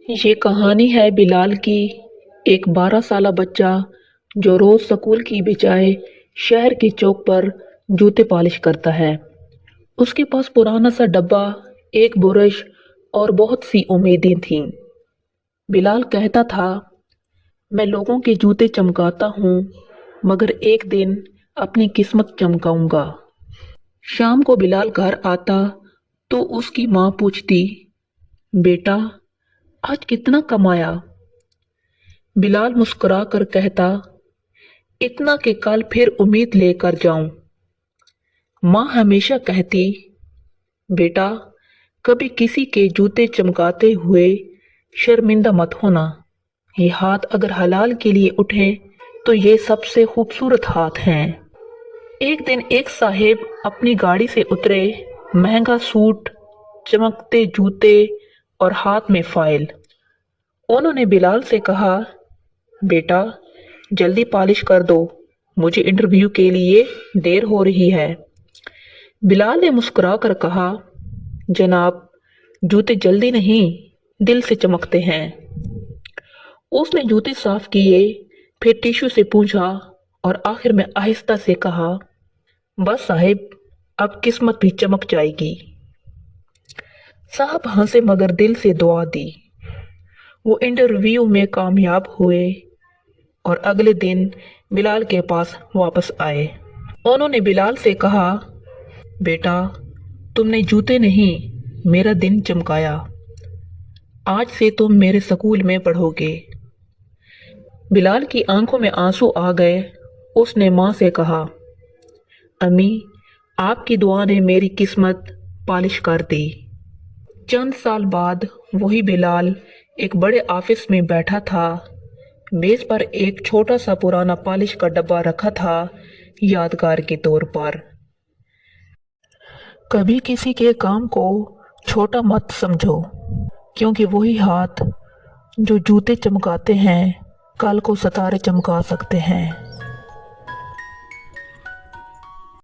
یہ کہانی ہے بلال کی۔ ایک 12 سالہ بچہ جو روز سکول کی بجائے شہر کے چوک پر جوتے پالش کرتا ہے۔ اس کے پاس پرانا سا ڈبہ، ایک برش اور بہت سی امیدیں تھیں۔ بلال کہتا تھا، میں لوگوں کے جوتے چمکاتا ہوں مگر ایک دن اپنی قسمت چمکاؤں گا۔ شام کو بلال گھر آتا تو اس کی ماں پوچھتی، بیٹا آج کتنا کمایا؟ بلال مسکرا کر کہتا، اتنا کہ کل پھر امید لے کر جاؤں۔ ماں ہمیشہ کہتی، بیٹا کبھی کسی کے جوتے چمکاتے ہوئے شرمندہ مت ہونا۔ یہ ہاتھ اگر حلال کے لیے اٹھے تو یہ سب سے خوبصورت ہاتھ ہیں۔ ایک دن ایک صاحب اپنی گاڑی سے اترے، مہنگا سوٹ، چمکتے جوتے اور ہاتھ میں فائل۔ انہوں نے بلال سے کہا، بیٹا جلدی پالش کر دو، مجھے انٹرویو کے لیے دیر ہو رہی ہے۔ بلال نے مسکرا کر کہا، جناب جوتے جلدی نہیں دل سے چمکتے ہیں۔ اس نے جوتے صاف کیے، پھر ٹیشو سے پوچھا اور آخر میں آہستہ سے کہا، بس صاحب اب قسمت بھی چمک جائے گی۔ صاحب ہنسے مگر دل سے دعا دی۔ وہ انٹرویو میں کامیاب ہوئے اور اگلے دن بلال کے پاس واپس آئے۔ انہوں نے بلال سے کہا، بیٹا تم نے جوتے نہیں میرا دن چمکایا، آج سے تم میرے سکول میں پڑھو گے۔ بلال کی آنکھوں میں آنسو آ گئے۔ اس نے ماں سے کہا، امی آپ کی دعا نے میری قسمت پالش کر دی۔ چند سال بعد وہی بلال ایک بڑے آفس میں بیٹھا تھا۔ میز پر ایک چھوٹا سا پرانا پالش کا ڈبہ رکھا تھا، یادگار کے طور پر۔ کبھی کسی کے کام کو چھوٹا مت سمجھو، کیونکہ وہی ہاتھ جو جوتے چمکاتے ہیں کل کو ستارے چمکا سکتے ہیں۔